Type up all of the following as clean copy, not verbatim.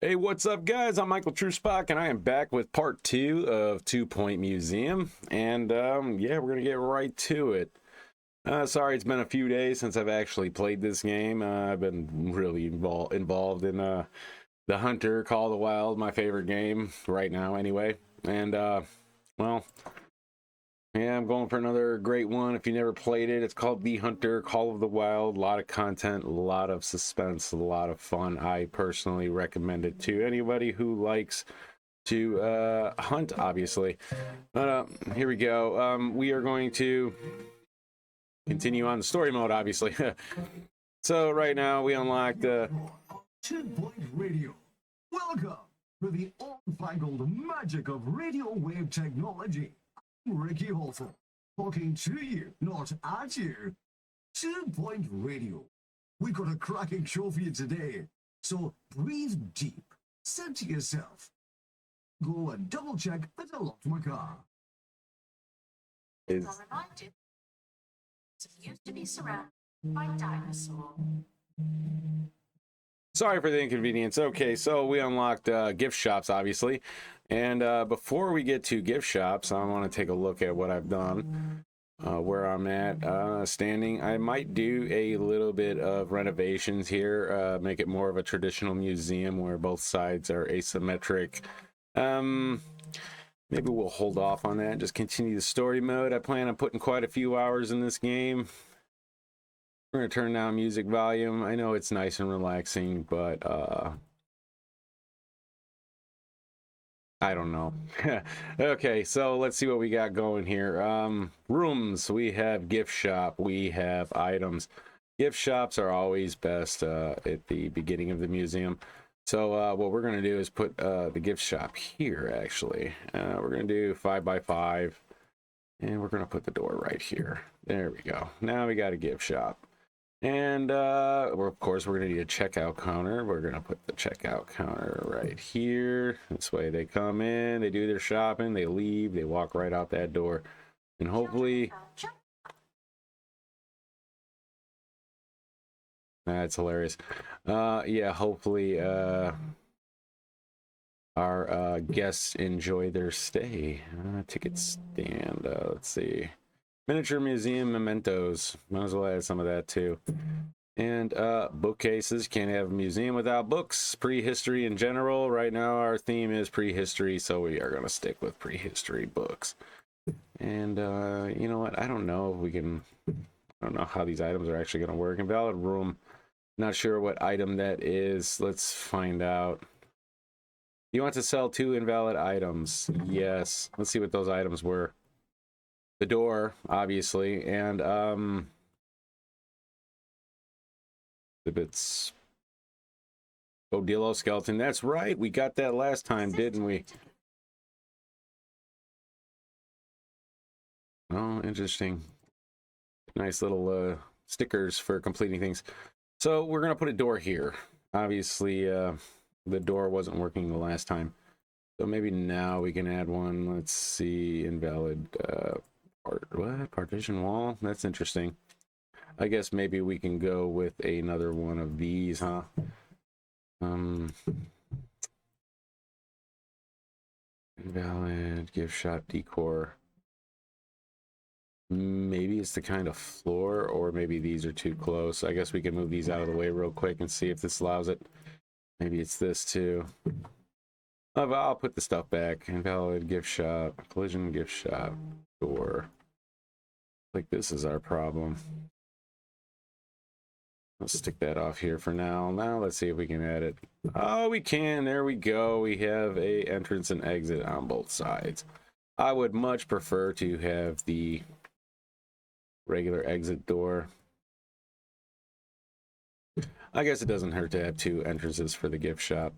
Hey, what's up, guys? I'm Michael Truspok, and I am back with part 2 of 2 Point Museum. And yeah, we're gonna get right to it. Sorry, it's been a few days since I've actually played this game. I've been really involved in the Hunter Call of the Wild, my favorite game right now, anyway. And well, yeah, I'm going for another great one. If you never played it, it's called The Hunter Call of the Wild. A lot of content, a lot of suspense, a lot of fun. I personally recommend it to anybody who likes to hunt, obviously. But here we go. We are going to continue on the story mode, obviously. So right now we unlocked 2-Point Radio. Welcome to the unfangled magic of radio wave technology. I'm Ricky Holford, talking to you, not at you. 2-Point Radio. We've got a cracking show for you today, so breathe deep, center yourself. Go and double check that I locked my car. is Reminded used to be surrounded by dinosaurs. Sorry for the inconvenience. Okay, so we unlocked gift shops, obviously. And before we get to gift shops, I want to take a look at what I've done, where I'm at standing. I might do a little bit of renovations here, make it more of a traditional museum where both sides are asymmetric. Maybe we'll hold off on that and just continue the story mode. I plan on putting quite a few hours in this game. We're going to turn down music volume. I know it's nice and relaxing, but I don't know. Okay, so let's see what we got going here. Rooms, we have gift shop, we have items. Gift shops are always best at the beginning of the museum. So what we're going to do is put the gift shop here, actually. We're going to do 5x5, and we're going to put the door right here. There we go. Now we got a gift shop. And of course, we're going to need a checkout counter. We're going to put the checkout counter right here. This way they come in, they do their shopping, they leave, they walk right out that door. And hopefully... That's hilarious. Yeah, hopefully our guests enjoy their stay. Ticket stand, let's see. Miniature museum mementos. Might as well add some of that too. And bookcases. Can't have a museum without books. Prehistory in general. Right now our theme is prehistory, so we are going to stick with prehistory books. And you know what? I don't know if we can... I don't know how these items are actually going to work. Invalid room. Not sure what item that is. Let's find out. You want to sell 2 invalid items. Yes. Let's see what those items were. The door, obviously, and the bits. Odillo skeleton. That's right. We got that last time, didn't we? Oh, interesting. Nice little stickers for completing things. So we're gonna put a door here. Obviously, the door wasn't working the last time, so maybe now we can add one. Let's see. Invalid. What? Partition wall? That's interesting. I guess maybe we can go with another one of these, huh? Invalid gift shop decor. Maybe it's the kind of floor, or maybe these are too close. I guess we can move these out of the way real quick and see if this allows it. Maybe it's this too. I'll put the stuff back. Invalid gift shop, collision gift shop, door. Like this is our problem. Let's stick that off here for now. Now let's see if we can add it. Oh, we can. There we go. We have a entrance and exit on both sides. I would much prefer to have the regular exit door. I guess it doesn't hurt to have 2 entrances for the gift shop.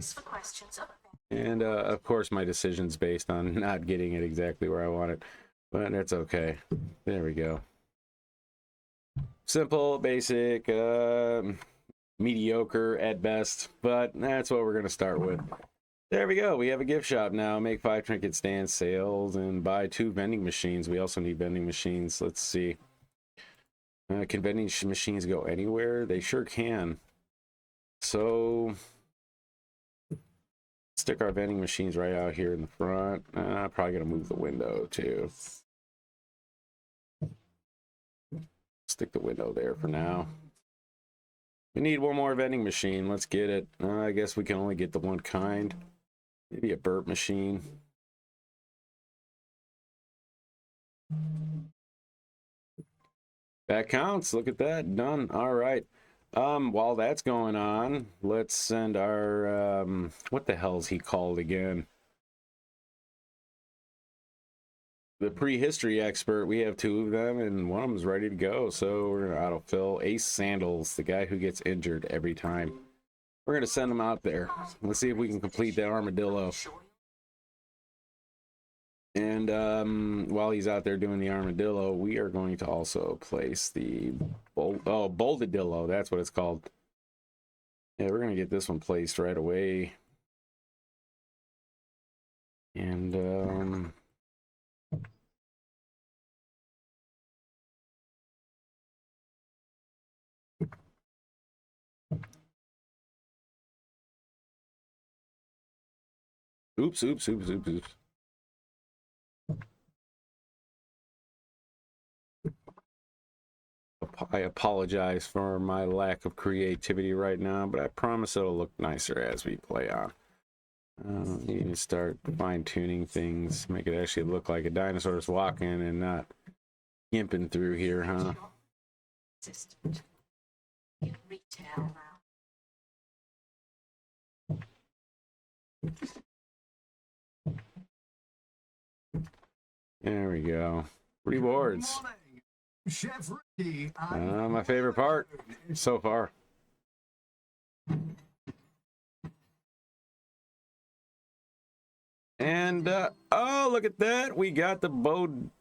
For questions of And of course my decision's based on not getting it exactly where I want it, but that's okay. There we go. Simple, basic, mediocre at best, but that's what we're going to start with. There we go. We have a gift shop now. Make 5 trinket stand sales and buy 2 vending machines. We also need vending machines. Let's see. Can vending machines go anywhere? They sure can. So stick our vending machines right out here in the front. Probably gonna move the window too. Stick the window there for now. We need one more vending machine. Let's get it. I guess we can only get the one kind. Maybe a burp machine. That counts. Look at that. Done. All right. While that's going on, let's send our what the hell's he called again? The prehistory expert. We have two of them, and one of them's ready to go. So we're gonna autofill Ace Sandals, the guy who gets injured every time. We're gonna send him out there. Let's see if we can complete that armadillo. And while he's out there doing the armadillo, we are going to also place the boldadillo. That's what it's called. Yeah, we're gonna get this one placed right away. And oops. I apologize for my lack of creativity right now, but I promise it'll look nicer as we play on. You need to start fine-tuning things, make it actually look like a dinosaur's walking and not gimping through here, huh? Assistant. In retail now. There we go. Rewards. Good morning, Chef Ricky. My favorite part so far. And oh, look at that. We got the boldadillo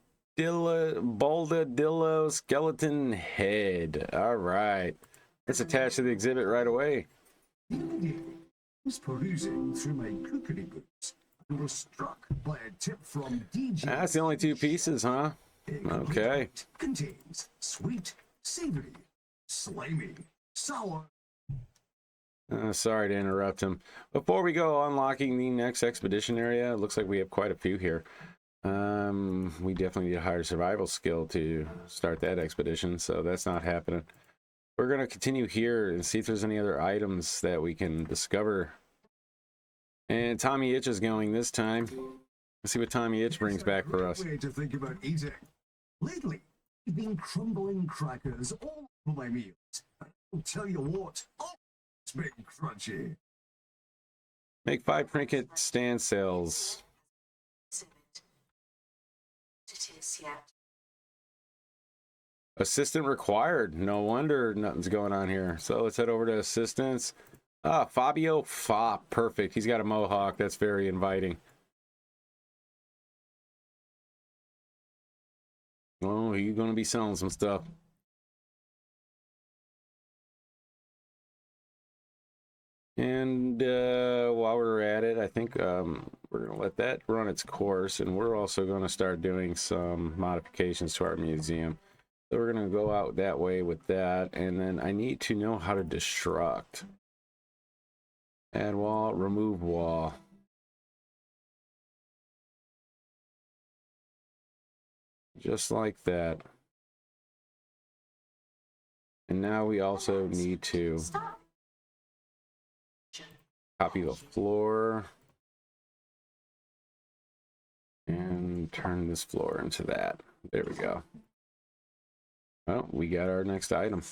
skeleton head. All right. It's attached to the exhibit right away. Was perusing through my cookery books and was struck by a tip from DJ. That's the only two pieces, huh? Okay. Contains sweet, savory, slimy, sour. Sorry to interrupt him. Before we go unlocking the next expedition area, it looks like we have quite a few here. We definitely need a higher survival skill to start that expedition, so that's not happening. We're going to continue here and see if there's any other items that we can discover. And Tommy Itch is going this time. Let's see what Tommy Itch brings back for us. Way to think about eating. Lately, I've been crumbling crackers all over my meals. I'll tell you what, oh, it's been crunchy. Make 5 trinket stand sales. Exhibit. It is yet. Assistant required. No wonder nothing's going on here. So let's head over to assistants. Fabio Fop. Perfect. He's got a mohawk. That's very inviting. Oh, you're going to be selling some stuff. And while we're at it, I think we're going to let that run its course. And we're also going to start doing some modifications to our museum. So we're going to go out that way with that. And then I need to know how to destruct. Add wall, remove wall. Just like that. And now we also need to Stop. copy the floor and turn this floor into that. There we go. Well, we got our next item.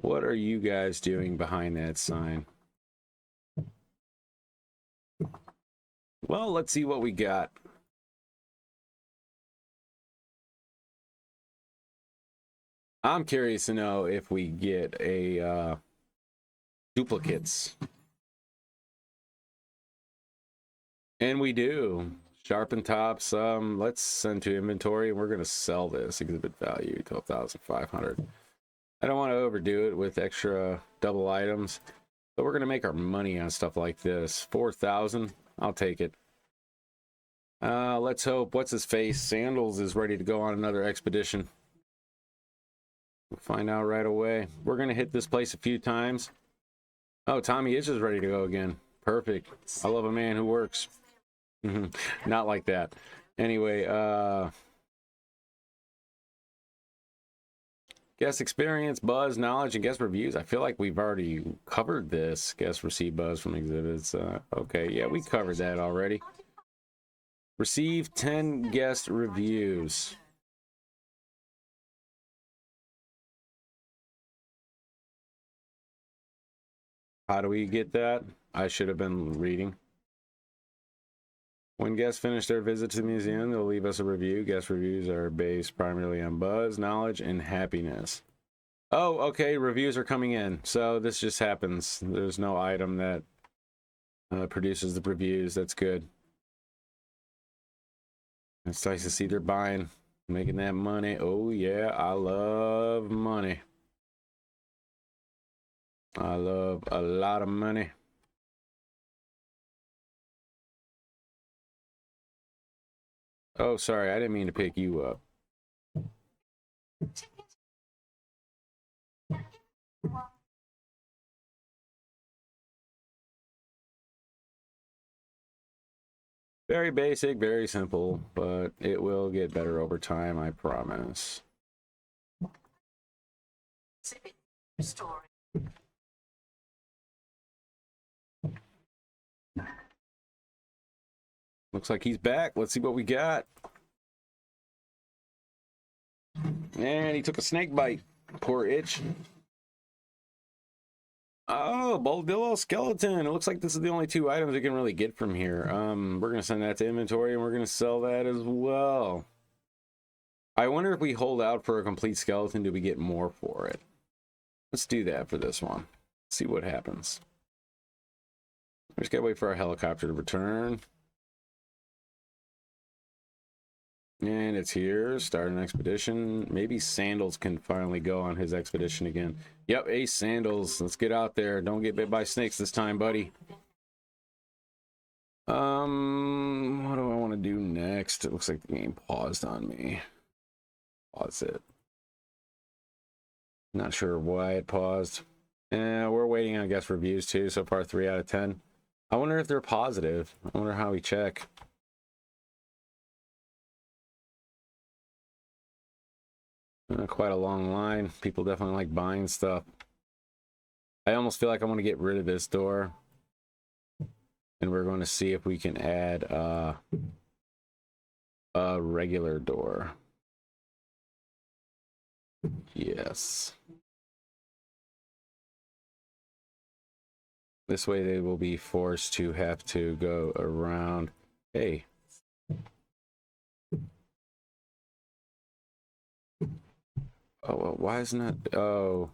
What are you guys doing behind that sign? Well, let's see what we got. I'm curious to know if we get a duplicates. And we do. Sharpen tops. Let's send to inventory, and we're going to sell this. Exhibit value 12,500. I don't want to overdo it with extra double items, but we're going to make our money on stuff like this. 4,000. I'll take it. Let's hope what's his face Sandals is ready to go on another expedition. We'll find out right away. We're gonna hit this place a few times. Oh, Tommy is just ready to go again. Perfect. I love a man who works. Not like that. Anyway, guest experience, buzz, knowledge, and guest reviews. I feel like we've already covered this. Guest receive buzz from exhibits. Okay, yeah, we covered that already. Receive 10 guest reviews. How do we get that? I should have been reading. When guests finish their visit to the museum, they'll leave us a review. Guest reviews are based primarily on buzz, knowledge, and happiness. Oh, okay, reviews are coming in. So this just happens. There's no item that produces the reviews. That's good. It's nice to see they're buying, making that money. Oh, yeah, I love money. I love a lot of money. Oh, sorry, I didn't mean to pick you up. Very basic, very simple, but it will get better over time, I promise. Story. Looks like he's back. Let's see what we got. And he took a snake bite. Poor itch. Oh, Boldillo skeleton. It looks like this is the only two items we can really get from here. We're gonna send that to inventory and we're gonna sell that as well. I wonder if we hold out for a complete skeleton, do we get more for it? Let's do that for this one. See what happens. We just gotta wait for our helicopter to return. And it's here. Start an expedition. Maybe Sandals can finally go on his expedition again. Yep, Ace Sandals. Let's get out there. Don't get bit by snakes this time, buddy. What do I want to do next? It looks like the game paused on me. Pause it. Not sure why it paused. We're waiting on guest reviews too. So far, 3 out of 10. I wonder if they're positive. I wonder how we check. Quite a long line. People definitely like buying stuff. I almost feel like I want to get rid of this door. And we're going to see if we can add a regular door. Yes. This way they will be forced to have to go around. Hey. Oh, well, why isn't it? Oh.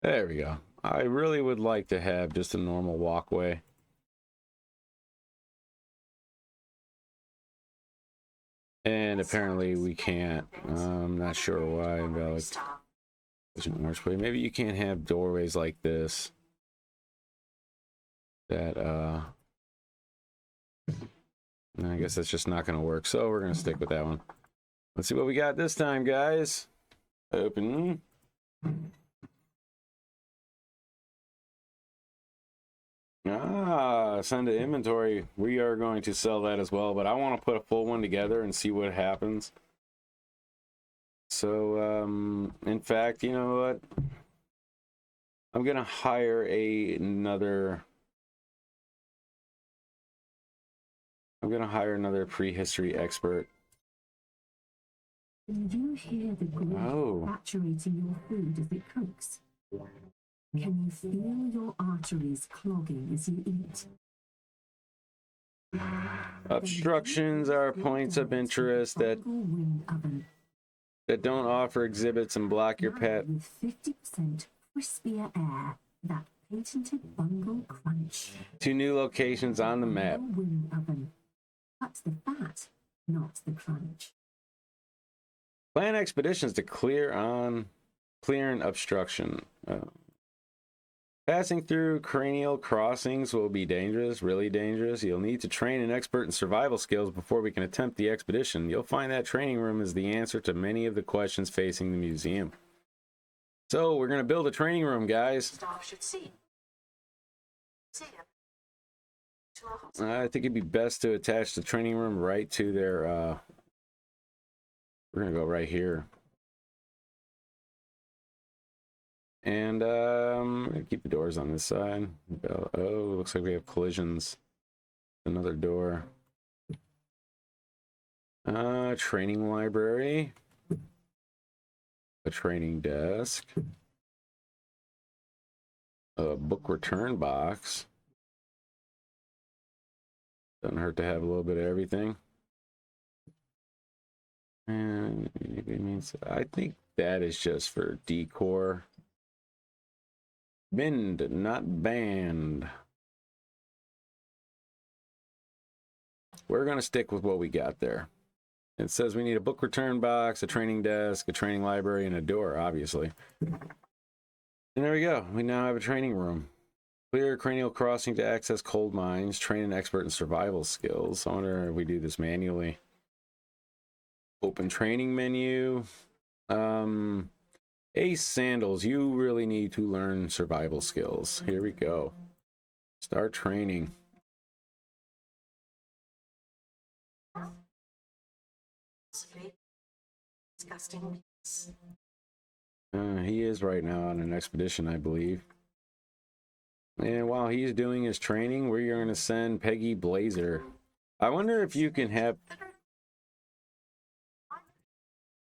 There we go. I really would like to have just a normal walkway. And apparently we can't. I'm not sure why. Maybe you can't have doorways like this. That, I guess that's just not going to work. So we're going to stick with that one. Let's see what we got this time, guys. Open. Send to inventory. We are going to sell that as well, but I want to put a full one together and see what happens. So, in fact, you know what? I'm going to hire another prehistory expert. You hear the growth saturating your food as it cooks. Can you feel your arteries clogging as you eat? Obstructions are points of interest that don't offer exhibits and block your path. With 50% crispier air, that patented bungle crunch. 2 new locations on the map. Wind oven. That's the fat, not the crunch. Plan expeditions to clear on clear an obstruction. Passing through cranial crossings will be dangerous, really dangerous. You'll need to train an expert in survival skills before we can attempt the expedition. You'll find that training room is the answer to many of the questions facing the museum. So we're going to build a training room, guys. Staff should see. See him. To a I think it'd be best to attach the training room right to their, we're going to go right here. And I'm going to keep the doors on this side. Oh, looks like we have collisions. Another door. Training library. A training desk. A book return box. Doesn't hurt to have a little bit of everything. And it means, I think that is just for decor. Bend, not banned. We're going to stick with what we got there. It says we need a book return box, a training desk, a training library, and a door, obviously. And there we go. We now have a training room. Clear cranial crossing to access cold mines. Train an expert in survival skills. I wonder if we do this manually. Open training menu. Ace Sandals, you really need to learn survival skills. Here we go. Start training. disgusting. He is right now on an expedition, I believe. And while he's doing his training, we're going to send Peggy Blazer. I wonder if you can have...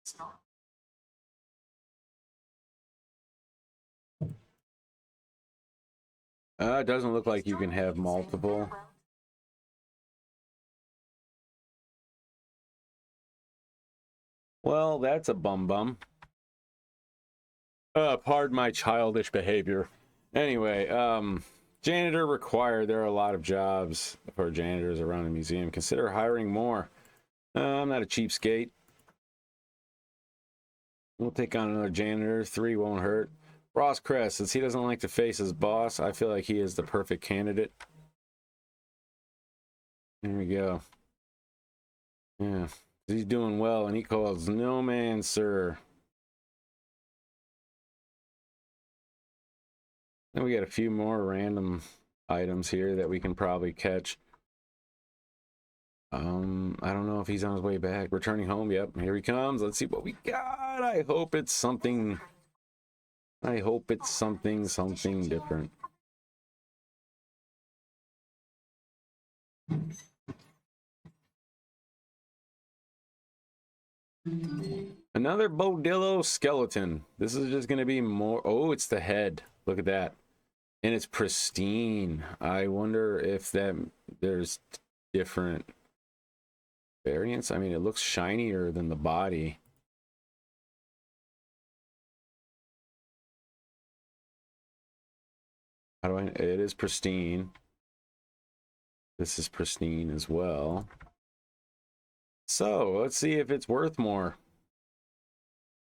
It's not. It doesn't look like you can have multiple. Well, that's a bum. Pardon my childish behavior. Anyway, janitor required. There are a lot of jobs for janitors around the museum. Consider hiring more. I'm not a cheapskate. We'll take on another janitor. 3 won't hurt. Ross Crest, since he doesn't like to face his boss, I feel like he is the perfect candidate. There we go. Yeah, he's doing well, and he calls no man, sir. Then we got a few more random items here that we can probably catch. I don't know if he's on his way back. Returning home. Yep, here he comes. Let's see what we got. I hope it's something. I hope it's something different. Another Bodillo skeleton. This is just going to be more. Oh, it's the head. Look at that. And it's pristine. I wonder if there's different variants. I mean, it looks shinier than the body. How do it is pristine. This is pristine as well. So let's see if it's worth more.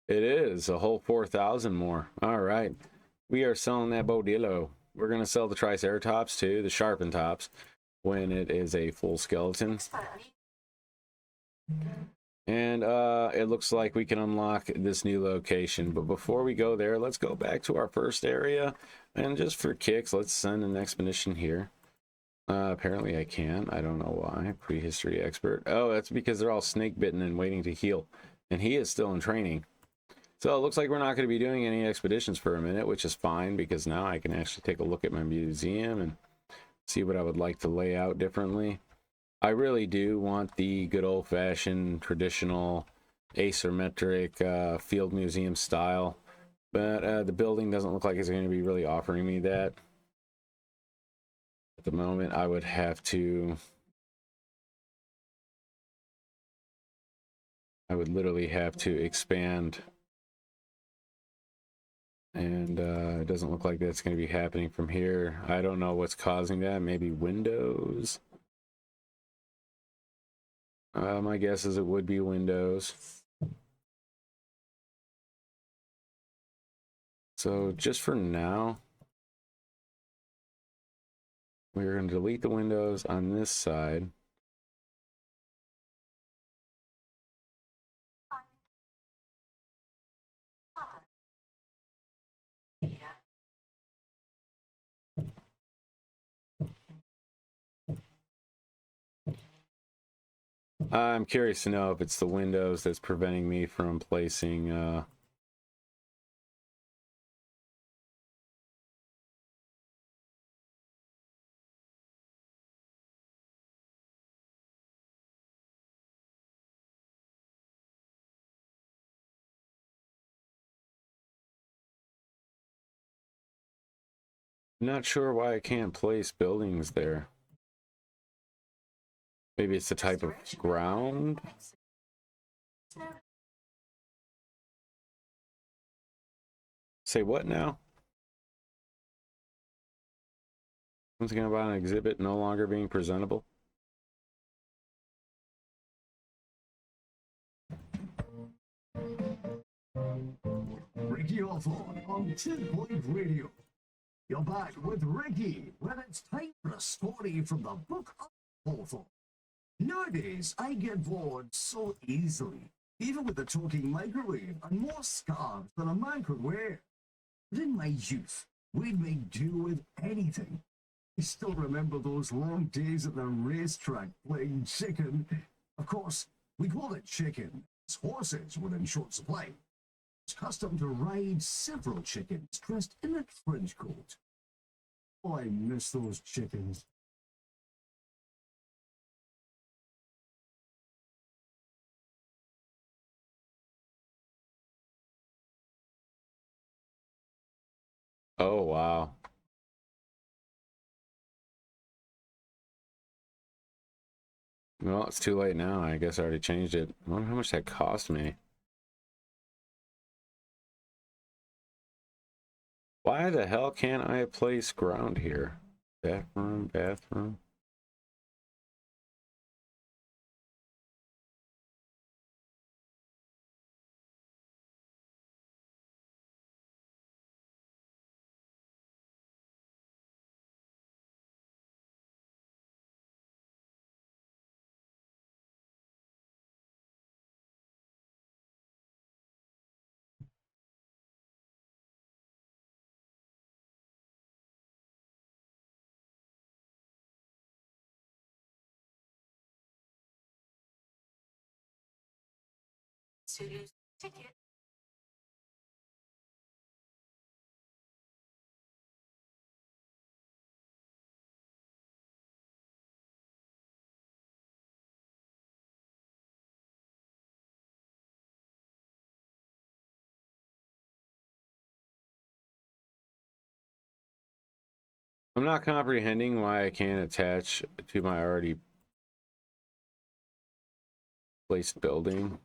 It is a whole 4,000 more. All right, we are selling that Bodillo. We're gonna sell the Triceratops too, the sharpened tops, when it is a full skeleton. And it looks like we can unlock this new location. But before we go there, let's go back to our first area. And just for kicks, let's send an expedition here. Apparently I can. I don't know why. Prehistory expert. Oh, that's because they're all snake bitten and waiting to heal. And he is still in training. So it looks like we're not going to be doing any expeditions for a minute, which is fine because now I can actually take a look at my museum and see what I would like to lay out differently. I really do want the good old-fashioned traditional asymmetric field museum style, but the building doesn't look like it's going to be really offering me that. At the moment, I would literally have to expand, and it doesn't look like that's going to be happening from here. I don't know what's causing that. Maybe Windows. My guess is it would be Windows. So just for now, we're going to delete the windows on this side. I'm curious to know if it's the windows that's preventing me from placing not sure why I can't place buildings there. Maybe it's the type of ground. Say what now? Something about an exhibit no longer being presentable. Ricky Hawthorne on 2 Point Radio. You're back with Ricky when it's time for a story from the book of Hawthorne. Nowadays, I get bored so easily, even with the talking microwave and more scarves than a man could wear. But in my youth, we'd make do with anything. I still remember those long days at the racetrack playing chicken. Of course, we called it chicken, as horses were in short supply. It's custom to ride several chickens dressed in a trench coat. Oh, I miss those chickens. Oh, wow. Well, it's too late now. I guess I already changed it. I wonder how much that cost me. Why the hell can't I place ground here? Bathroom, bathroom. To lose ticket. I'm not comprehending why I can't attach to my already placed building.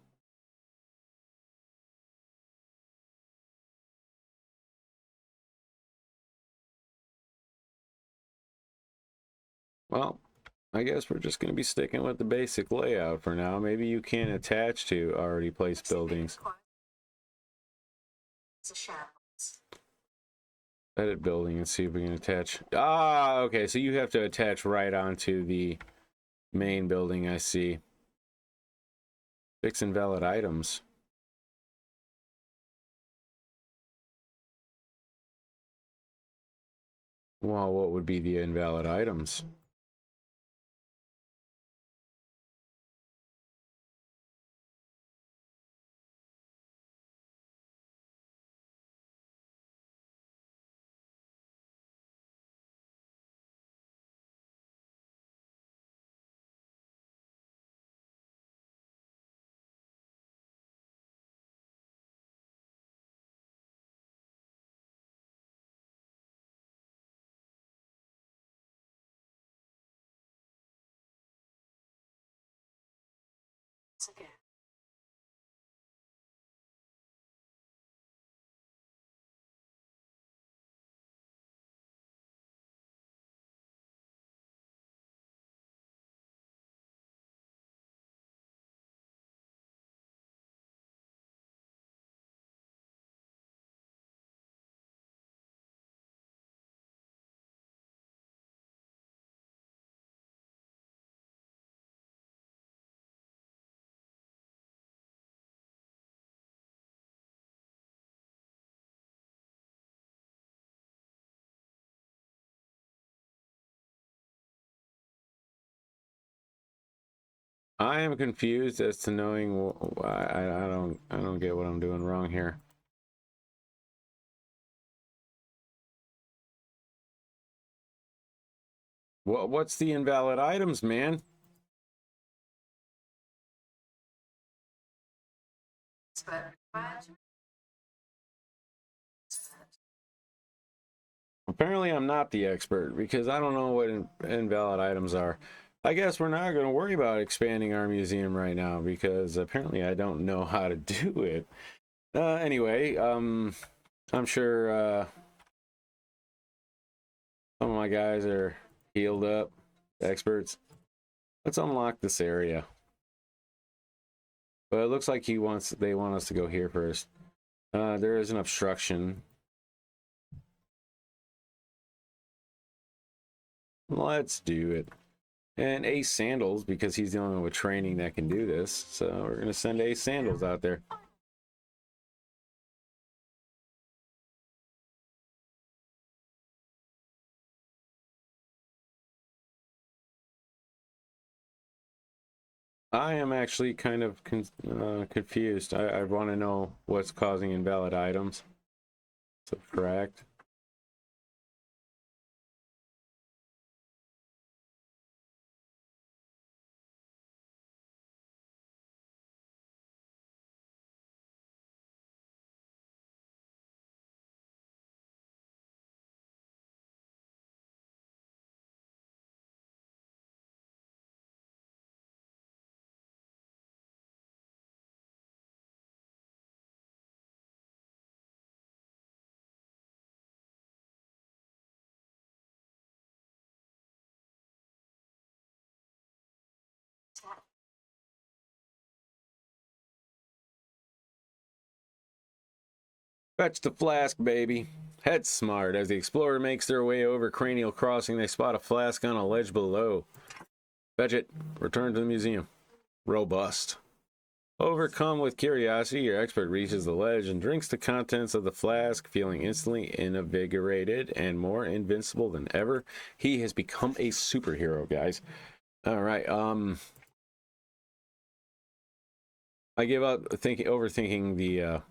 Well, I guess we're just going to be sticking with the basic layout for now. Maybe you can't attach to already placed buildings. It's a shambles. Edit building and see if we can attach. Ah, okay. So you have to attach right onto the main building. I see. Fix invalid items. Well, what would be the invalid items? Again. I am confused as to knowing. I don't get what I'm doing wrong here. What's the invalid items, man? Expert required. Apparently, I'm not the expert because I don't know what invalid items are. I guess we're not going to worry about expanding our museum right now because apparently I don't know how to do it. Anyway, I'm sure some of my guys are healed up, experts. Let's unlock this area. But it looks like they want us to go here first. There is an obstruction. Let's do it. And Ace Sandals, because he's the only one with training that can do this. So we're going to send Ace Sandals out there. I am actually kind of confused. I want to know what's causing invalid items. Subtract. Fetch the flask, baby. Head smart. As the explorer makes their way over Cranial Crossing, they spot a flask on a ledge below. Fetch it. Return to the museum. Robust. Overcome with curiosity, your expert reaches the ledge and drinks the contents of the flask, feeling instantly invigorated and more invincible than ever. He has become a superhero, guys. All right. I give up overthinking the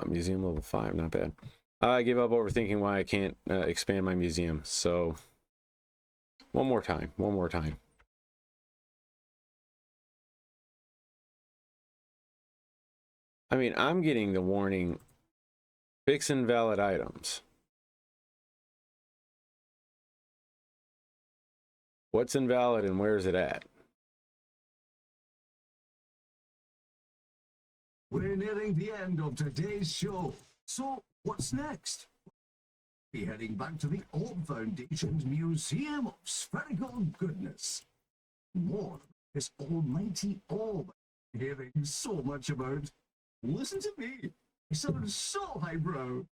museum level 5. Not bad. I give up overthinking why I can't expand my museum. So one more time. I mean, I'm getting the warning, fix invalid items. What's invalid and where is it at? We're nearing the end of today's show. So, what's next? We're heading back to the Orb Foundation's Museum of Spherical Goodness. More this almighty orb I'm hearing so much about. Listen to me. I sound so highbrow.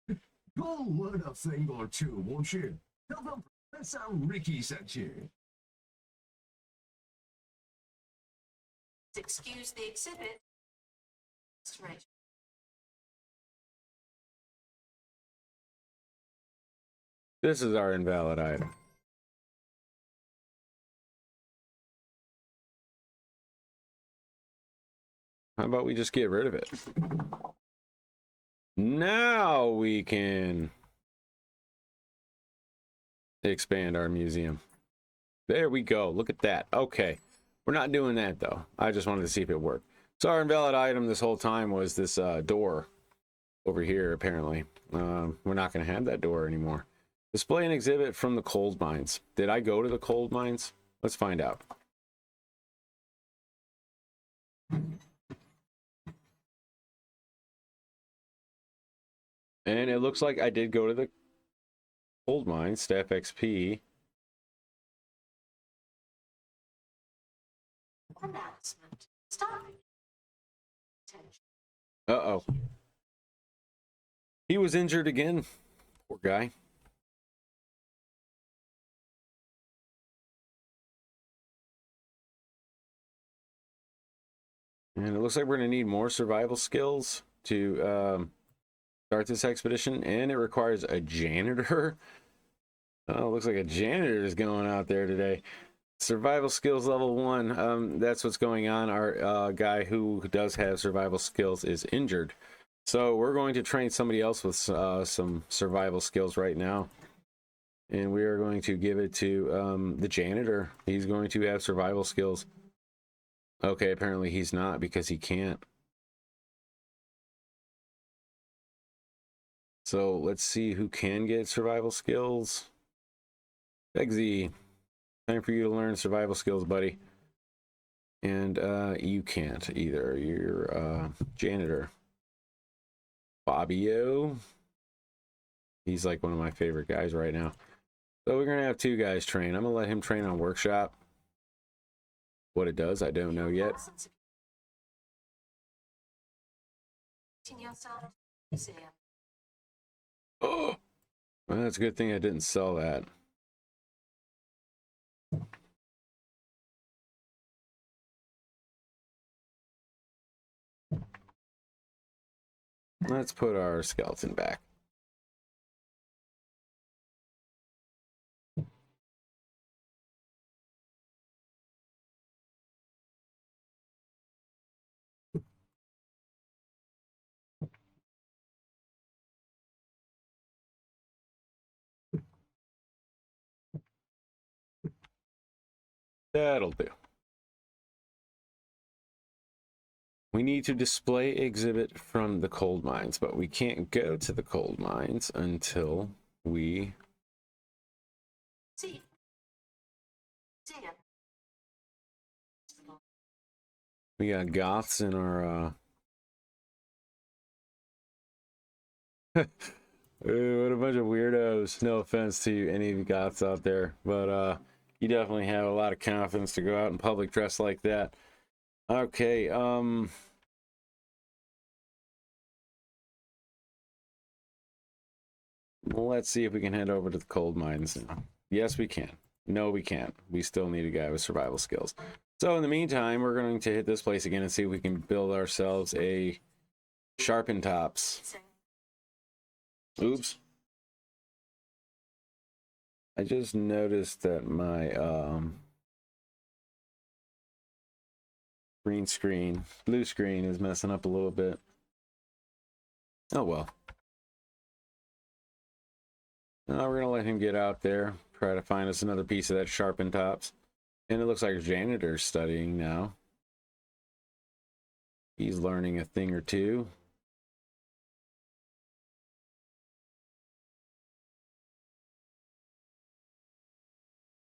Go learn a thing or two, won't you? Tell them Professor Ricky sent you. Excuse the exhibit. Restoration. This is our invalid item. How about we just get rid of it? Now we can expand our museum. There we go. Look at that. Okay. We're not doing that, though. I just wanted to see if it worked. So our invalid item this whole time was this door over here, apparently. We're not going to have that door anymore. Display an exhibit from the coal mines. Did I go to the coal mines? Let's find out. And it looks like I did go to the coal mines, staff XP. Announcement. Starting. Attention. Uh-oh. He was injured again. Poor guy. And it looks like we're going to need more survival skills to start this expedition. And it requires a janitor. Oh, looks like a janitor is going out there today. Survival skills level 1. That's what's going on. Our guy who does have survival skills is injured. So we're going to train somebody else with some survival skills right now. And we are going to give it to the janitor. He's going to have survival skills. Okay, apparently he's not because he can't. So let's see who can get survival skills. Eggsy, time for you to learn survival skills, buddy. And you can't either. You're janitor. Fabio. He's like one of my favorite guys right now. So we're going to have 2 guys train. I'm going to let him train on workshop. What it does, I don't know yet. Oh, well, that's a good thing I didn't sell that. Let's put our skeleton back. That'll do. We need to display exhibit from the coal mines, but we can't go to the coal mines until we... See ya. We got goths in our... What a bunch of weirdos. No offense to any of you goths out there, but you definitely have a lot of confidence to go out in public dressed like that. Okay, let's see if we can head over to the coal mines now. Yes, we can. No, we can't. We still need a guy with survival skills. So in the meantime, we're going to hit this place again and see if we can build ourselves a sharpen tops. Oops. I just noticed that my blue screen is messing up a little bit. Oh well. Now we're gonna let him get out there, try to find us another piece of that sharpen tops. And it looks like janitor's studying now. He's learning a thing or two.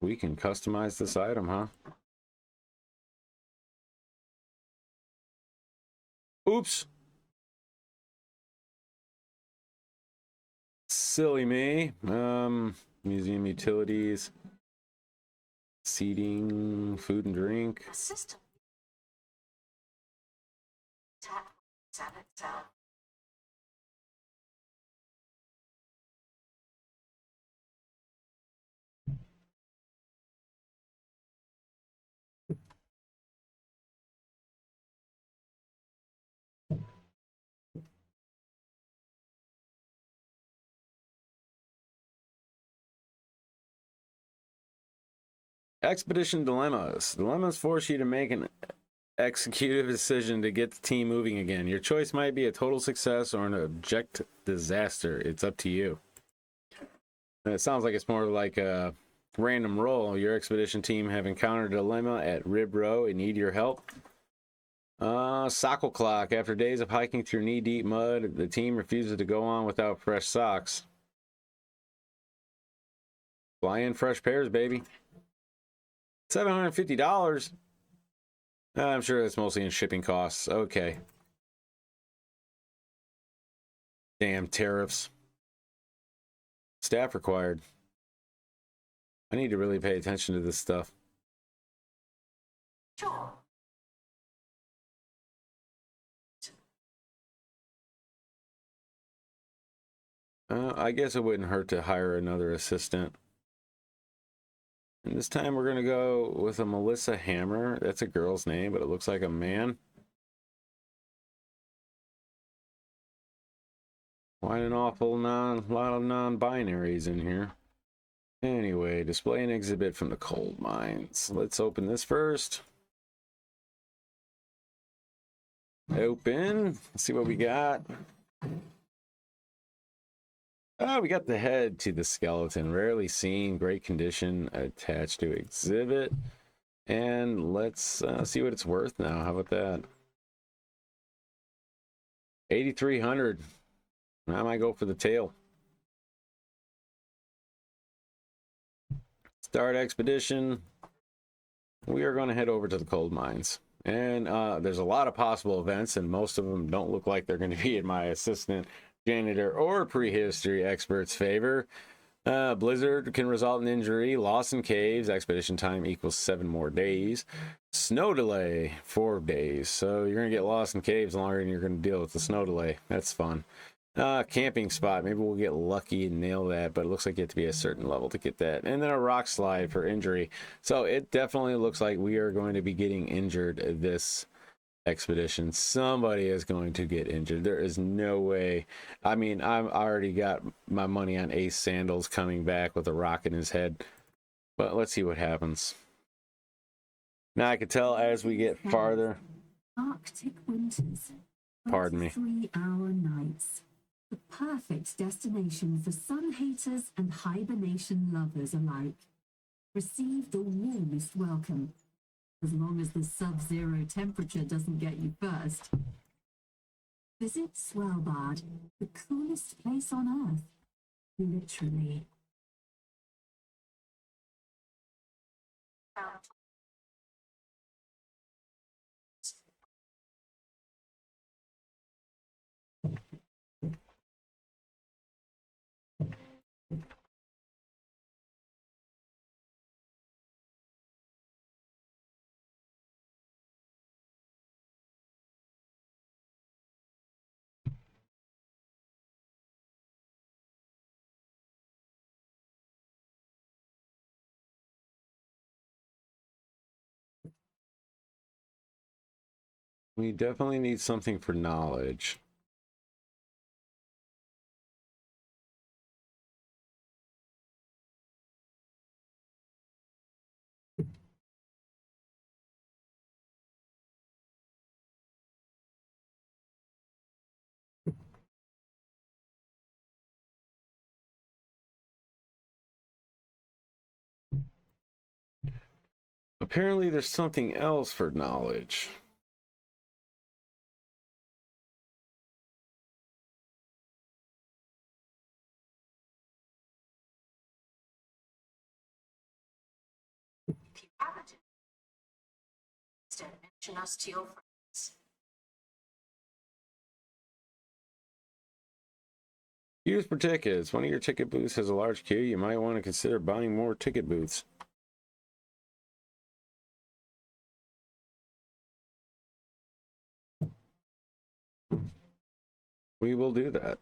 We can customize this item, huh? Oops. Silly me. Museum utilities. Seating, food and drink. Assistant. Tap. Salad cell. Expedition dilemmas. Dilemmas force you to make an executive decision to get the team moving again. Your choice might be a total success or an abject disaster. It's up to you. And it sounds like it's more like a random roll. Your expedition team have encountered a dilemma at Rib Row and need your help. Sockle clock. After days of hiking through knee-deep mud, the team refuses to go on without fresh socks. Fly in fresh pairs, baby. $750. I'm sure that's mostly in shipping costs. Okay. Damn tariffs. Staff required. I need to really pay attention to this stuff. Sure. I guess it wouldn't hurt to hire another assistant. And this time we're going to go with a Melissa Hammer. That's a girl's name, but it looks like a man. Quite an awful lot of non-binaries in here. Anyway, display an exhibit from the cold mines. Let's open this first. Open. Let's see what we got. Oh, we got the head to the skeleton. Rarely seen. Great condition. Attached to exhibit. And let's see what it's worth now. How about that? 8,300. I might go for the tail. Start expedition. We are going to head over to the cold mines. And there's a lot of possible events, and most of them don't look like they're going to be in my assistant, janitor, or prehistory expert's favor. Blizzard can result in injury. Loss in caves. Expedition time equals 7 more days. Snow delay, 4 days. So you're going to get lost in caves longer than you're going to deal with the snow delay. That's fun. Camping spot. Maybe we'll get lucky and nail that, but it looks like you have to be a certain level to get that. And then a rock slide for injury. So it definitely looks like we are going to be getting injured this expedition. Somebody is going to get injured. There is no way. I mean, I've already got my money on Ace Sandals coming back with a rock in his head. But let's see what happens. Now I can tell as we get farther. Arctic winters. Pardon me. 3-hour nights. The perfect destination for sun haters and hibernation lovers alike. Receive the warmest welcome, as long as the sub-zero temperature doesn't get you first. Visit Svalbard, the coolest place on Earth. Literally. Found We definitely need something for knowledge. Apparently there's something else for knowledge. if you haven't instead mention us to your friends. Use for tickets. One of your ticket booths has a large queue. You might want to consider buying more ticket booths. We will do that.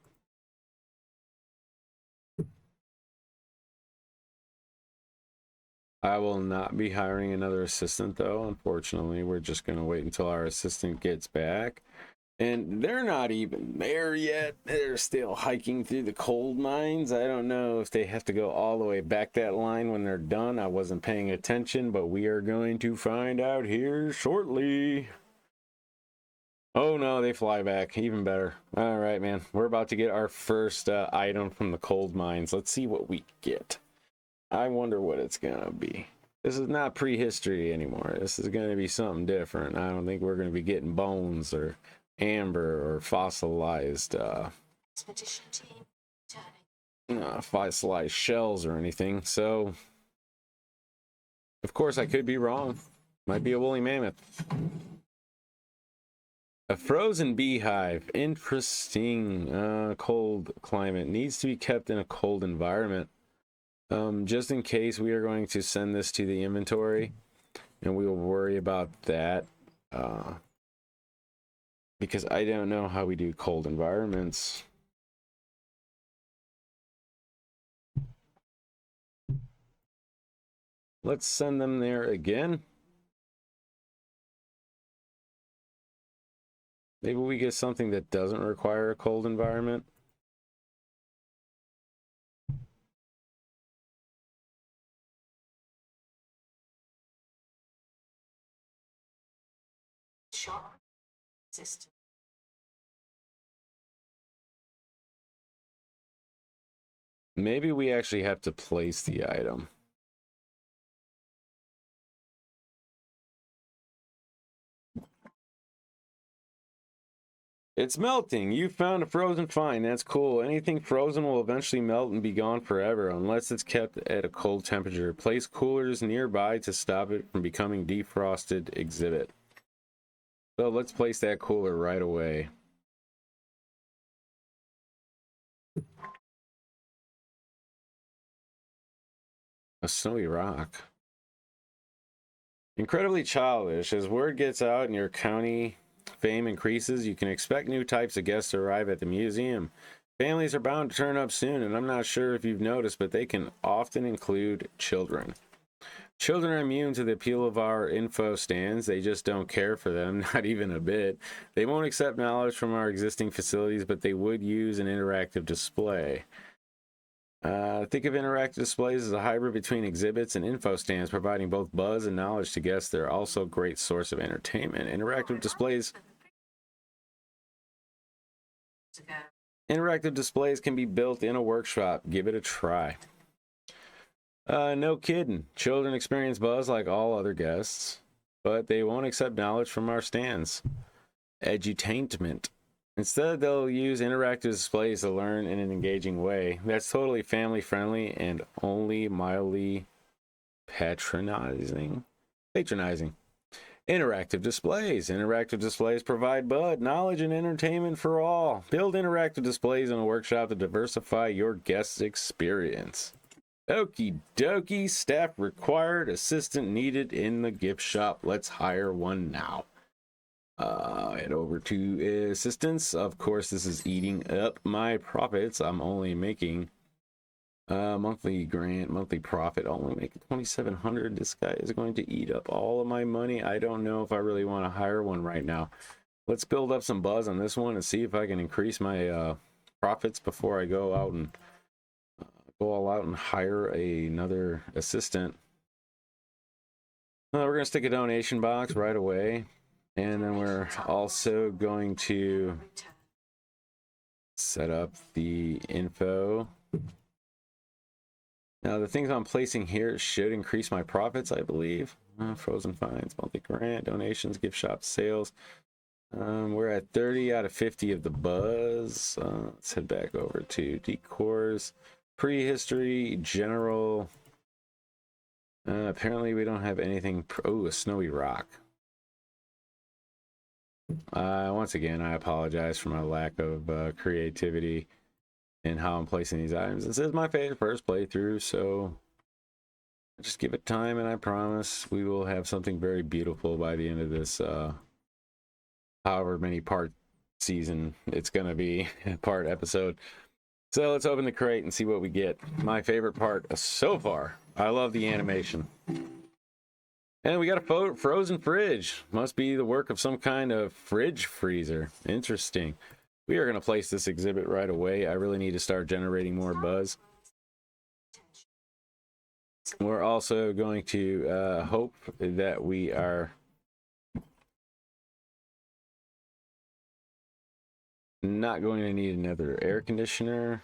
I will not be hiring another assistant, though. Unfortunately, we're just going to wait until our assistant gets back. And they're not even there yet. They're still hiking through the cold mines. I don't know if they have to go all the way back that line when they're done. I wasn't paying attention, but we are going to find out here shortly. Oh no, they fly back. Even better. All right, man. We're about to get our first item from the cold mines. Let's see what we get. I wonder what it's gonna be. This is not prehistory anymore. This is gonna be something different. I don't think we're gonna be getting bones or amber or fossilized Expedition team turning. fossilized shells or anything. So of course I could be wrong. Might be a woolly mammoth. A frozen beehive. Interesting. Cold climate. Needs to be kept in a cold environment. Just in case, we are going to send this to the inventory, and we will worry about that. Because I don't know how we do cold environments. Let's send them there again. Maybe we get something that doesn't require a cold environment. system. Maybe we actually have to place the item. It's melting. You found a frozen find. That's cool. Anything frozen will eventually melt and be gone forever unless it's kept at a cold temperature. Place coolers nearby to stop it from becoming defrosted exhibit. So let's place that cooler right away. A snowy rock. Incredibly childish. As word gets out and your county fame increases, you can expect new types of guests to arrive at the museum. Families are bound to turn up soon, and I'm not sure if you've noticed, but they can often include children. Children are immune to the appeal of our info stands. They just don't care for them, not even a bit. They won't accept knowledge from our existing facilities, but they would use an interactive display. Think of interactive displays as a hybrid between exhibits and info stands, providing both buzz and knowledge to guests. They're also a great source of entertainment. Interactive displays can be built in a workshop. Give it a try. No kidding. Children experience buzz like all other guests, but they won't accept knowledge from our stands. Edutainment. Instead, they'll use interactive displays to learn in an engaging way. That's totally family friendly and only mildly patronizing. Interactive displays. Interactive displays provide knowledge and entertainment for all. Build interactive displays in a workshop to diversify your guest's experience. Okie dokie. Staff required. Assistant needed in the gift shop. Let's hire one now. Head over to assistance. Of course, this is eating up my profits. I'm only making monthly profit, only making 2,700. This guy is going to eat up all of my money. I don't know if I really want to hire one right now. Let's build up some buzz on this one and see if I can increase my profits before I go out and go all out and hire another assistant. We're going to stick a donation box right away. And then we're also going to set up the info. Now, the things I'm placing here should increase my profits, I believe. Frozen finds, monthly grant, donations, gift shop sales. We're at 30 out of 50 of the buzz. Let's head back over to decors, prehistory, general. Apparently, we don't have anything. Oh, a snowy rock. Once again, I apologize for my lack of creativity in how I'm placing these items. This is my first playthrough, so just give it time, and I promise we will have something very beautiful by the end of this, however many part season it's going to be, part episode. So let's open the crate and see what we get. My favorite part so far. I love the animation. And we got a frozen fridge. Must be the work of some kind of fridge freezer. Interesting. We are going to place this exhibit right away. I really need to start generating more buzz. We're also going to hope that we are not going to need another air conditioner.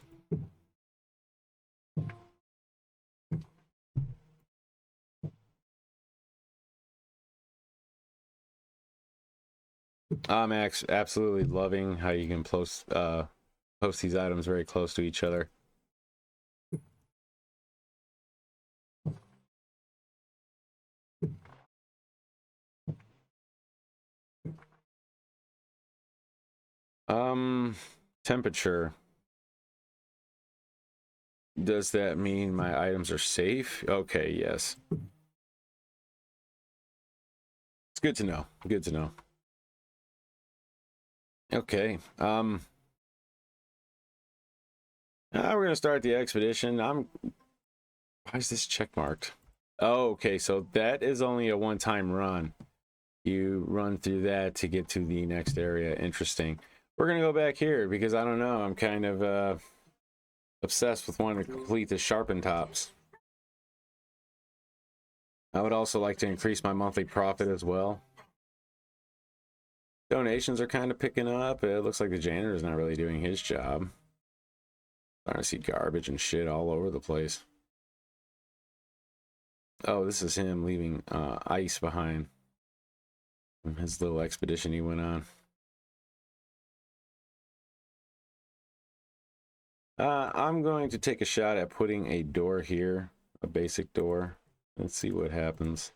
I'm absolutely loving how you can post these items very close to each other. Temperature. Does that mean my items are safe? Okay, yes. It's good to know. Good to know. Okay. We're gonna start the expedition. Why is this check marked? Oh, okay, so that is only a one-time run. You run through that to get to the next area. Interesting. We're gonna go back here because I don't know, I'm kind of obsessed with wanting to complete the sharpen tops. I would also like to increase my monthly profit as well. Donations are kind of picking up. It looks like the janitor's not really doing his job. Starting to see garbage and shit all over the place. Oh, this is him leaving ice behind from his little expedition he went on. I'm going to take a shot at putting a door here, a basic door. Let's see what happens.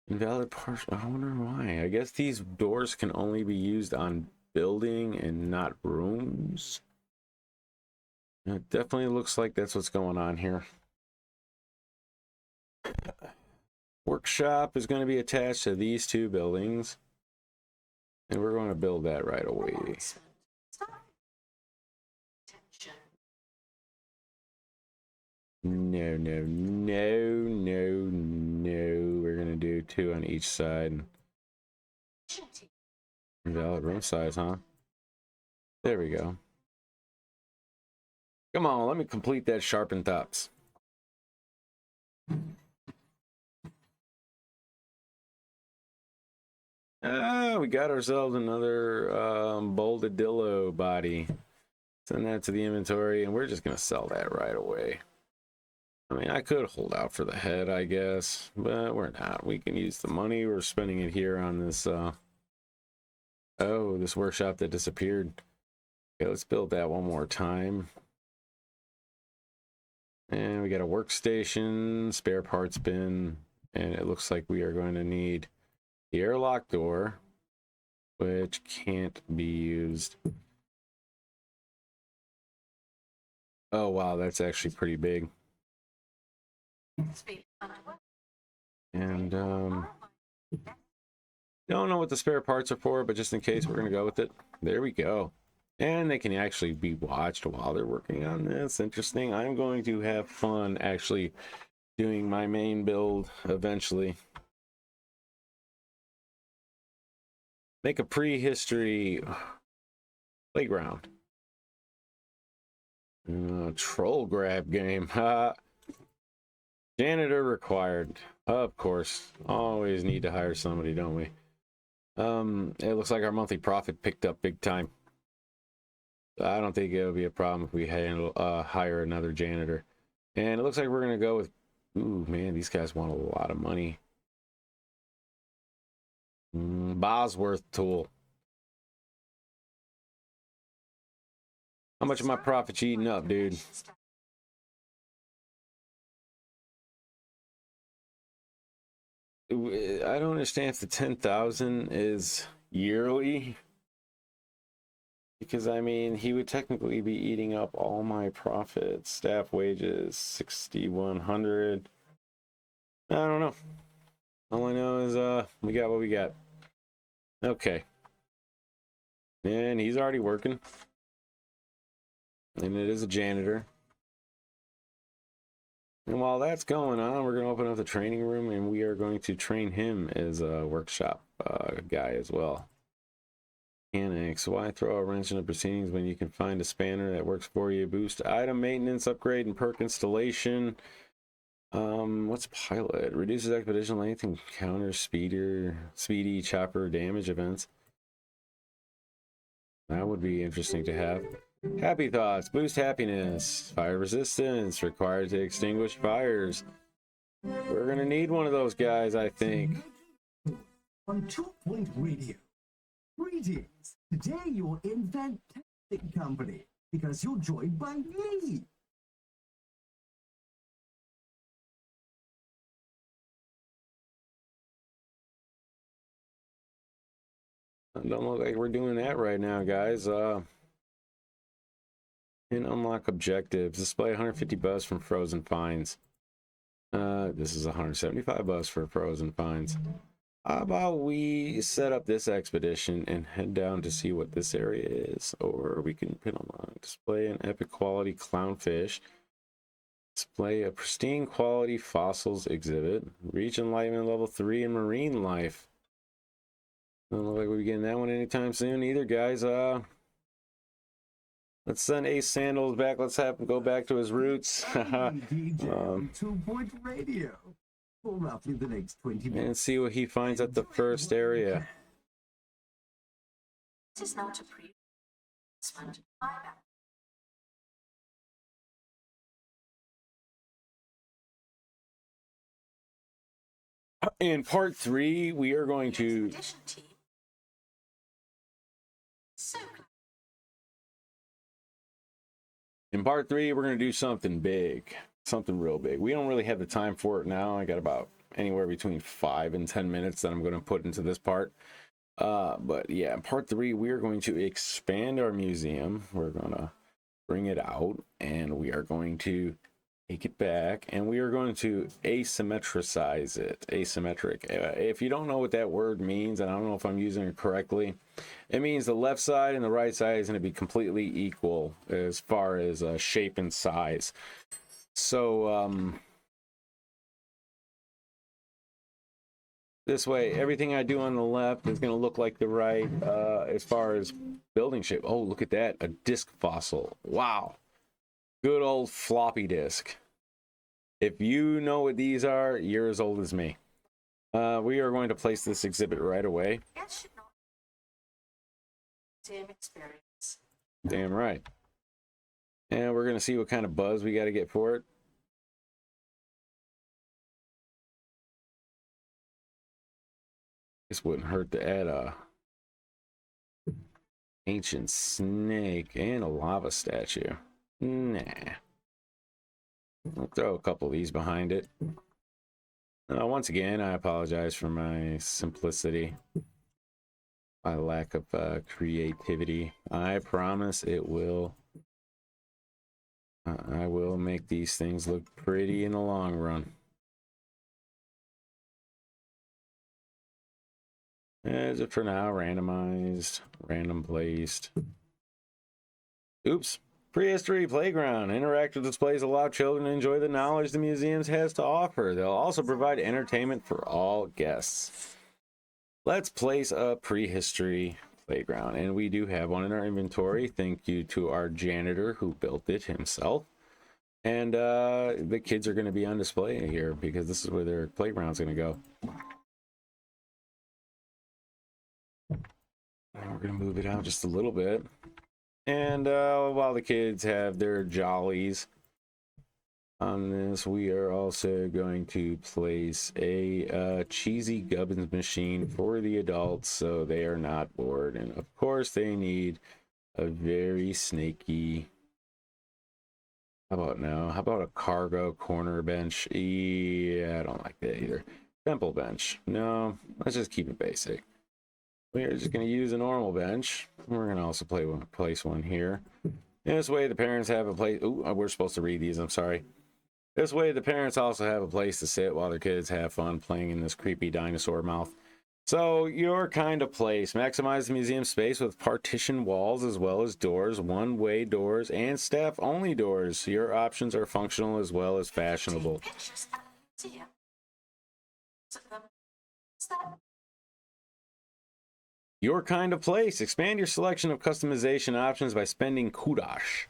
Invalid partial. I wonder why. I guess these doors can only be used on building and not rooms. It definitely looks like that's what's going on here. Workshop is going to be attached to these two buildings. And we're going to build that right away. Announcement. Stop. Attention. No, no, no, no, no. We're going to do 2 on each side. Invalid room size, huh? There we go. Come on, let me complete that sharpened tops. We got ourselves another Boldadillo body. Send that to the inventory, and we're just going to sell that right away. I mean, I could hold out for the head, I guess, but we're not. We can use the money. We're spending it here on this, this workshop that disappeared. Okay, let's build that one more time. And we got a workstation, spare parts bin, and it looks like we are going to need the airlock door, which can't be used. Oh, wow, that's actually pretty big. And, don't know what the spare parts are for, but just in case, we're going to go with it. There we go. And they can actually be watched while they're working on this. Interesting. I'm going to have fun actually doing my main build eventually. Make a prehistory playground. Troll grab game. Janitor required. Of course. Always need to hire somebody, don't we? It looks like our monthly profit picked up big time. I don't think it'll be a problem if we hire another janitor. And it looks like we're going to go with... Ooh, man, these guys want a lot of money. Bosworth tool. How much of my profit's eating up, dude? I don't understand if the 10,000 is yearly. Because, I mean, he would technically be eating up all my profits. Staff wages, 6,100. I don't know. All I know is, we got what we got. Okay. And he's already working. And it is a janitor. And while that's going on, we're going to open up the training room, and we are going to train him as a workshop guy as well. Mechanics. Why throw a wrench into proceedings when you can find a spanner that works for you? Boost item maintenance, upgrade, and perk installation. What's pilot? Reduces expedition length and counters speedy chopper damage events. That would be interesting to have. Happy thoughts. Boost happiness. Fire resistance. Required to extinguish fires. We're gonna need one of those guys, I think. On 2 Point Radio. Greetings. Today you're in fantastic company because you're joined by me. Don't look like we're doing that right now, guys. And unlock objectives. Display 150 bucks from frozen finds. This is 175 bucks for frozen finds. How about we set up this expedition and head down to see what this area is? Or we can pin unlock. Display an epic quality clownfish. Display a pristine quality fossils exhibit. Reach enlightenment level 3 in marine life. Don't look like we'll be getting that one anytime soon either, guys. Let's send Ace Sandals back. Let's have him go back to his roots. DJ on 2 Point Radio for roughly the next 20 minutes. And see what he finds at the first area. This is not a pre-announcement buyback. In part 3, we are going to Expedition team. So glad. In part 3, we're going to do something big, something real big. We don't really have the time for it now. I got about anywhere between 5 and 10 minutes that I'm going to put into this part. But yeah, in part 3, we are going to expand our museum. We're going to bring it out, and we are going to take it back, and we are going to asymmetricize it. Asymmetric. If you don't know what that word means, and I don't know if I'm using it correctly, it means the left side and the right side is going to be completely equal as far as shape and size. So this way, everything I do on the left is going to look like the right as far as building shape. Oh, look at that. A disc fossil. Wow. Good old floppy disk. If you know what these are, you're as old as me. We are going to place this exhibit right away. That should not be museum experience. Damn right. And we're going to see what kind of buzz we got to get for it. This wouldn't hurt to add a ancient snake and a lava statue. Nah. I'll throw a couple of these behind it. Once again, I apologize for my simplicity, my lack of creativity. I promise it will. I will make these things look pretty in the long run. As of for now, randomized, random placed. Oops. Prehistory Playground. Interactive displays allow children to enjoy the knowledge the museum has to offer. They'll also provide entertainment for all guests. Let's place a prehistory playground. And we do have one in our inventory. Thank you to our janitor who built it himself. And the kids are going to be on display here because this is where their playground's going to go. And we're going to move it out just a little bit. And while the kids have their jollies on this, we are also going to place a cheesy gubbins machine for the adults so they are not bored. And of course, they need a very snaky. How about now? How about a cargo corner bench? Yeah, I don't like that either. Temple bench. No, let's just keep it basic. We're just going to use a normal bench. We're going to also place one here. This way the parents have a place. Ooh, we're supposed to read these. I'm sorry. This way the parents also have a place to sit while their kids have fun playing in this creepy dinosaur mouth. So your kind of place. Maximize the museum space with partition walls as well as doors, one-way doors, and staff-only doors. Your options are functional as well as fashionable. Take pictures at the museum. So, is that Your kind of place. Expand your selection of customization options by spending kudosh.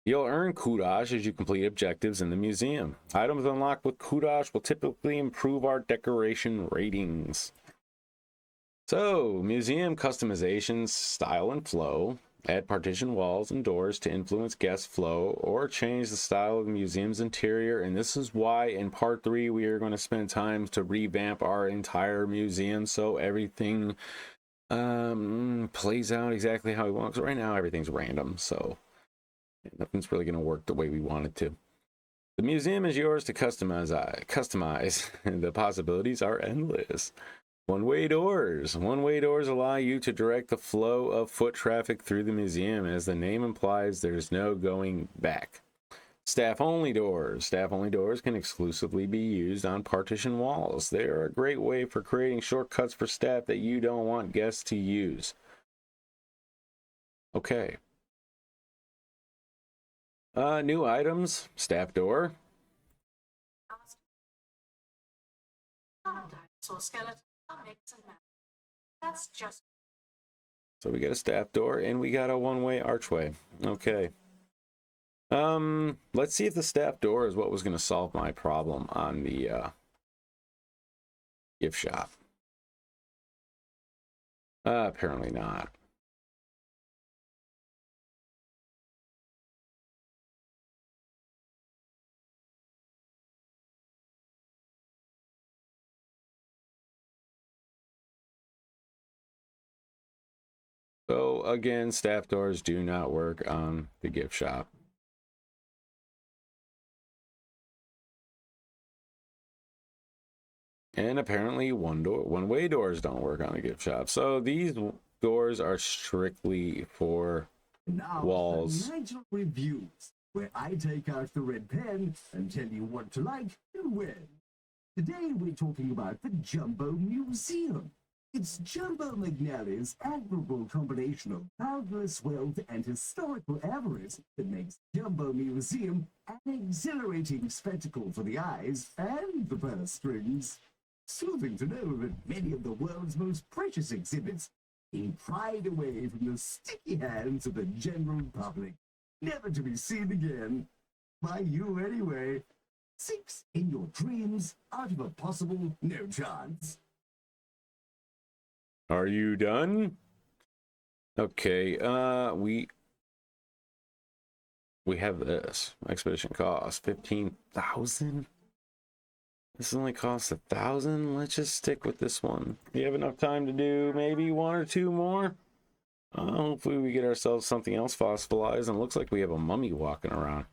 You'll earn kudosh as you complete objectives in the museum. Items unlocked with kudosh will typically improve our decoration ratings. So, museum customizations, style and flow. Add partition walls and doors to influence guest flow or change the style of the museum's interior. And this is why in part 3 we are going to spend time to revamp our entire museum so everything plays out exactly how we want. So right now everything's random, so nothing's really going to work the way we want it to. The museum is yours to customize. The possibilities are endless. One-way doors. One-way doors allow you to direct the flow of foot traffic through the museum. As the name implies, there's no going back. Staff-only doors. Staff-only doors can exclusively be used on partition walls. They are a great way for creating shortcuts for staff that you don't want guests to use. Okay. New items. Staff door. dinosaur skeleton? Mix and match. That's just. So we got a staff door and we got a one-way archway. Okay. Let's see if the staff door is what was going to solve my problem on the gift shop. Apparently not. So again, staff doors do not work on the gift shop. And apparently one-way doors don't work on the gift shop. So these doors are strictly for Now, walls. the Nigel Reviews, where I take out the red pen and tell you what to like and when. Today we're talking about the Jumbo Museum. It's Jumbo McNally's admirable combination of boundless wealth and historical avarice that makes Jumbo Museum an exhilarating spectacle for the eyes and the purse strings. Soothing to know that many of the world's most precious exhibits being pried away from the sticky hands of the general public, never to be seen again. By you anyway. 6 in your dreams out of a possible no chance. Are you done? Okay, we have this. Expedition cost 15,000. This only costs 1,000. Let's just stick with this one. We have enough time to do maybe 1 or 2 more. Hopefully we get ourselves something else fossilized, and it looks like we have a mummy walking around.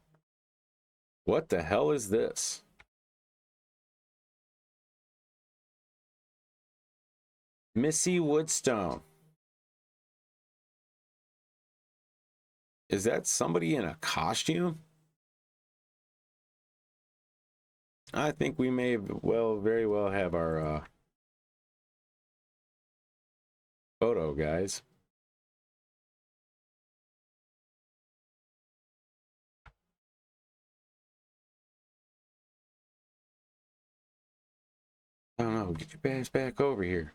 What the hell is this? Missy Woodstone. Is that somebody in a costume? I think we may very well have our photo, guys. I don't know. Get your ass back over here.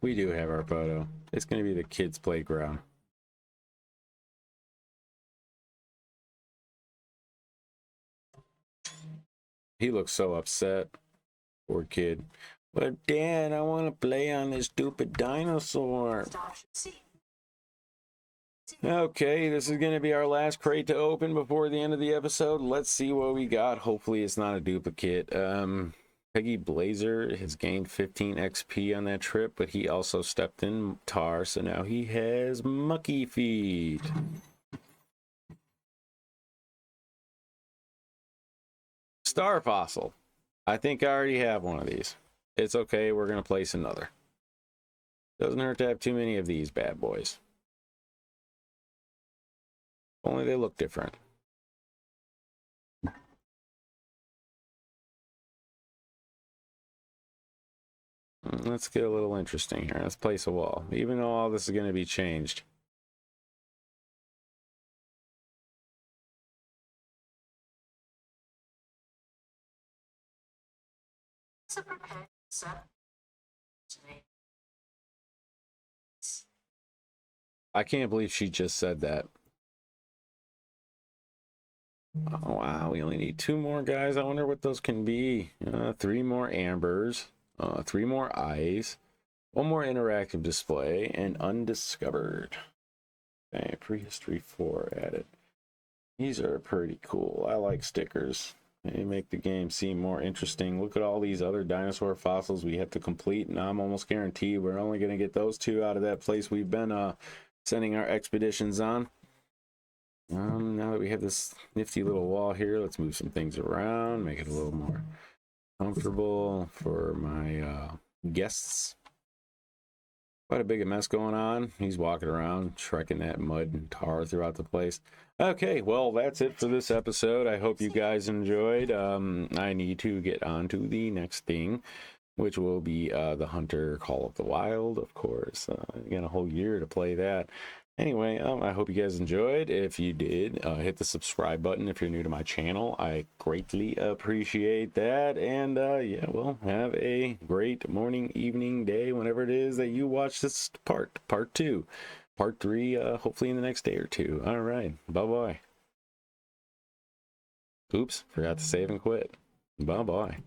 We do have our photo. It's going to be the kids' playground. He looks so upset. Poor kid. But Dad, I want to play on this stupid dinosaur. Okay, this is going to be our last crate to open before the end of the episode. Let's see what we got. Hopefully it's not a duplicate. Peggy Blazer has gained 15 XP on that trip, but he also stepped in tar, so now he has Mucky Feet. Star Fossil. I think I already have one of these. It's okay, we're going to place another. Doesn't hurt to have too many of these bad boys. Only they look different. Let's get a little interesting here. Let's place a wall, even though all this is going to be changed. It's a prepared set. I can't believe she just said that. Oh, wow, we only need 2 more guys. I wonder what those can be. 3 more ambers, 3 more eyes, 1 more interactive display, and undiscovered. Okay, prehistory 4 added. These are pretty cool. I like stickers. They make the game seem more interesting. Look at all these other dinosaur fossils we have to complete, and I'm almost guaranteed we're only going to get those 2 out of that place we've been sending our expeditions on. Now that we have this nifty little wall here, let's move some things around, make it a little more comfortable for my guests. Quite a big mess going on. He's walking around, trekking that mud and tar throughout the place. Okay, well, that's it for this episode. I hope you guys enjoyed. I need to get on to the next thing, which will be the Hunter Call of the Wild, of course. Got a whole year to play that. Anyway, I hope you guys enjoyed. If you did, hit the subscribe button if you're new to my channel. I greatly appreciate that. And yeah, well, have a great morning, evening, day, whenever it is that you watch this part 2. Part 3, hopefully in the next day or 2. All right, bye-bye. Oops, forgot to save and quit. Bye-bye.